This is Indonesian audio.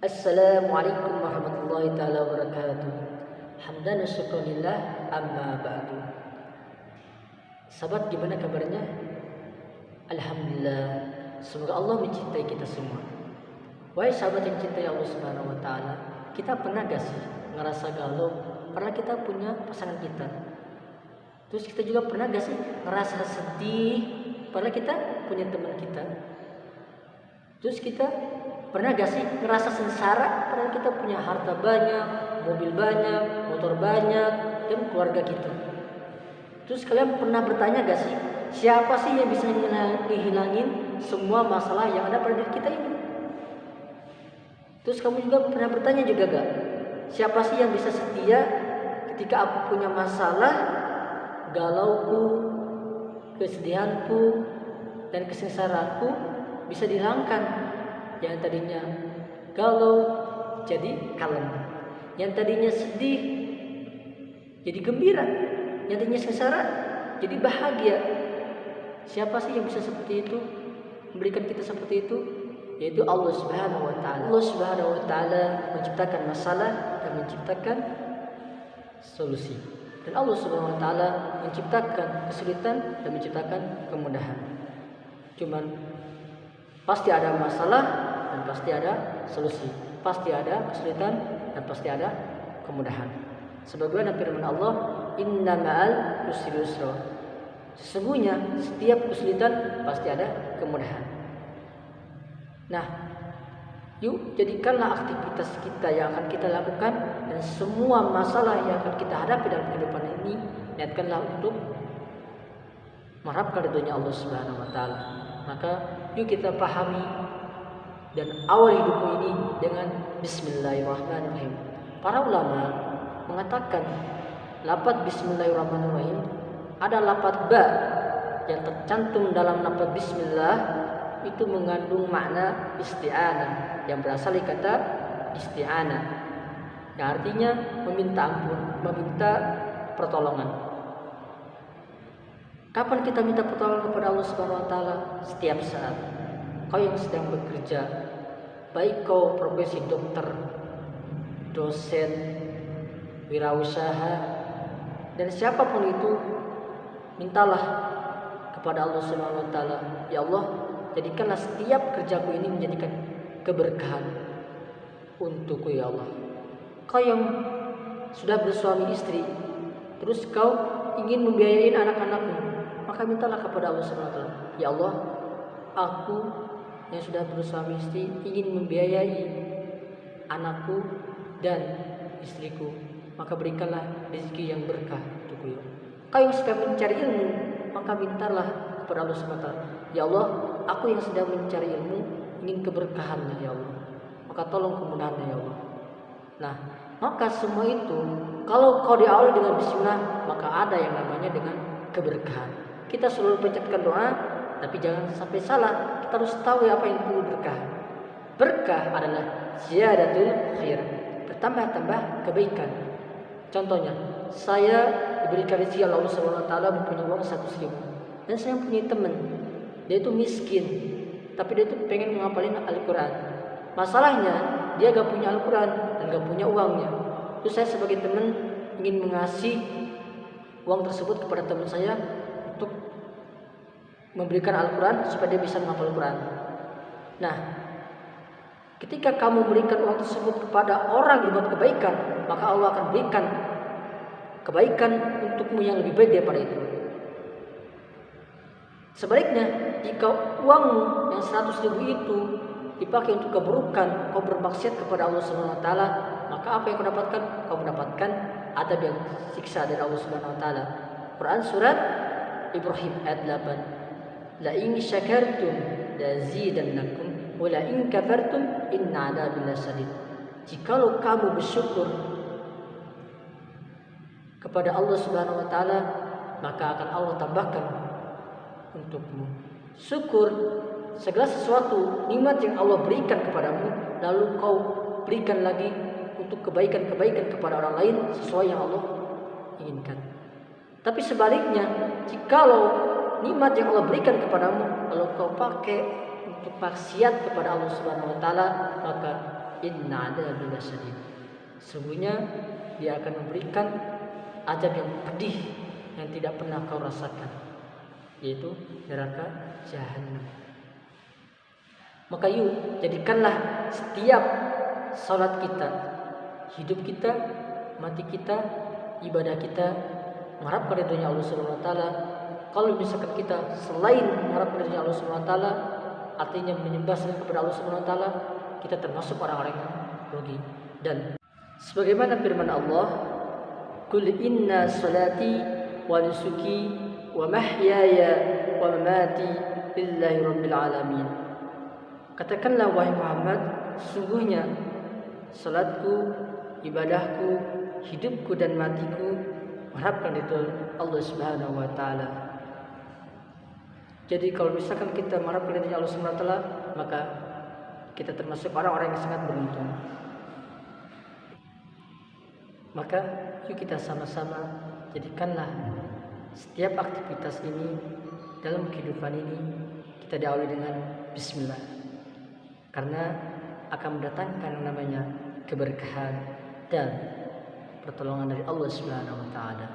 Assalamualaikum warahmatullahi taala wabarakatuh. Hamdan wa syukurillah amma ba'du. Sahabat, gimana kabarnya? Alhamdulillah. Semoga Allah mencintai kita semua. Wahai sahabat yang cintai Allah Subhanahu wa taala, kita pernah gak sih ngerasa galau karena kita punya pasangan kita? Terus kita juga pernah gak sih ngerasa sedih karena kita punya teman kita? Terus kita pernah gak sih ngerasa sengsara karena kita punya harta banyak, mobil banyak, motor banyak, dan keluarga kita? Terus kalian pernah bertanya gak sih, siapa sih yang bisa ngehilangin semua masalah yang ada pada diri kita ini? Terus kamu juga pernah bertanya juga gak, siapa sih yang bisa setia ketika aku punya masalah, galauku, kesedihanku, dan kesengsaraanku bisa dihilangkan? Yang tadinya galau jadi kalem, yang tadinya sedih jadi gembira, yang tadinya sengsara jadi bahagia. Siapa sih yang bisa seperti itu, memberikan kita seperti itu? Yaitu Allah Subhanahu wa taala. Allah Subhanahu wa taala menciptakan masalah dan menciptakan solusi. Dan Allah Subhanahu wa taala menciptakan kesulitan dan menciptakan kemudahan. Cuman pasti ada masalah dan pasti ada solusi. Pasti ada kesulitan dan pasti ada kemudahan. Sebagaimana firman Allah, "Inna ma'al usri yusra." Sesungguhnya setiap kesulitan pasti ada kemudahan. Nah, yuk jadikanlah aktivitas kita yang akan kita lakukan dan semua masalah yang akan kita hadapi dalam kehidupan ini, niatkanlah untuk mengharapkan ridhonya Allah Subhanahu wa taala. Maka yuk kita pahami dan awali hidupmu ini dengan Bismillahirrahmanirrahim. Para ulama mengatakan lafaz Bismillahirrahmanirrahim ada lafaz ba yang tercantum dalam lafaz Bismillah itu mengandung makna isti'anah yang berasal dari kata isti'anah yang artinya meminta ampun, meminta pertolongan. Kapan kita minta pertolongan kepada Allah Subhanahu wa taala? Setiap saat. Kau yang sedang bekerja, baik kau profesi dokter, dosen, wirausaha, dan siapapun itu, mintalah kepada Allah Subhanahu wa taala, ya Allah, jadikanlah setiap kerjaku ini menjadikan keberkahan untukku ya Allah. Kau yang sudah bersuami istri, terus kau ingin membiayai anak-anakmu, maka mintalah kepada Allah Subhanahu wa taala, ya Allah, aku yang sudah bersuami istri ingin membiayai anakku dan istriku, maka berikanlah rezeki yang berkah untukku. Kau yang sedang mencari ilmu, maka mintalah kepada Allah Subhanahu wa taala, ya Allah, aku yang sedang mencari ilmu ingin keberkahannya ya Allah, maka tolong kemudahannya ya Allah. Nah, maka semua itu kalau kau diawali dengan bismillah, maka ada yang namanya dengan keberkahan. Kita selalu panjatkan doa, tapi jangan sampai salah. Kita harus tahu apa yang itu berkah. Berkah adalah ziyadatul khair, bertambah-tambah kebaikan. Contohnya, saya diberikan rezeki Allah Subhanahu wa taala mempunyai uang 100.000. Dan saya punya teman, dia itu miskin, tapi dia itu pengen menghafalin Al-Quran. Masalahnya dia gak punya Al-Quran dan gak punya uangnya. Terus saya sebagai teman ingin mengasih uang tersebut kepada teman saya untuk memberikan Al-Quran supaya dia bisa menghafal Al-Quran. Nah, ketika kamu berikan uang tersebut kepada orang yang berbuat kebaikan, maka Allah akan berikan kebaikan untukmu yang lebih baik daripada itu. Sebaliknya, jika uangmu yang 100.000 itu dipakai untuk keburukan, kau bermaksiat kepada Allah Subhanahu wa taala, maka apa yang kau dapatkan? Kau mendapatkan adab yang siksa dari Allah Subhanahu wa taala. Quran surat Ibrahim ayat 8. La in syakartum lazidannakum wa la in kafartum inna adzabi lasyadid. Jikalau kamu bersyukur kepada Allah Subhanahu wa taala, maka akan Allah tambahkan untukmu. Syukur segala sesuatu nikmat yang Allah berikan kepadamu, lalu kau berikan lagi untuk kebaikan-kebaikan kepada orang lain sesuai yang Allah inginkan. Tapi sebaliknya, jikalau nikmat yang Allah berikan kepadamu lalu kau pakai untuk maksiat kepada Allah Subhanahu wa taala, maka inna adzabi lasyadid. Sesungguhnya dia akan memberikan azab yang pedih yang tidak pernah kau rasakan, yaitu neraka jahanam. Maka yuk, jadikanlah setiap salat kita, hidup kita, mati kita, ibadah kita mengharapkan ridhonya Allah Subhanahu wa taala. Kalau misalkan kita selain mengharapkan ridhonya Allah Subhanahu wa taala, artinya menyembah selain kepada Allah Subhanahu wa taala, kita termasuk orang-orang yang rugi. Dan sebagaimana firman Allah, "Qul inna salati wa nusuki wa mahyaya wa mamati lillahi rabbil alamin." Katakanlah wahai Muhammad, sesungguhnya salatku, ibadahku, hidupku dan matiku mengharapkan itu Allah Subhanahu wa taala. Jadi kalau misalkan kita mengharapkan ridhonya Allah Subhanahu wa taala, maka kita termasuk orang-orang yang sangat beruntung. Maka yuk kita sama-sama jadikanlah setiap aktivitas ini dalam kehidupan ini kita diawali dengan bismillah. Karena akan mendatangkan yang namanya keberkahan dan pertolongan dari Allah Subhanahu wa taala.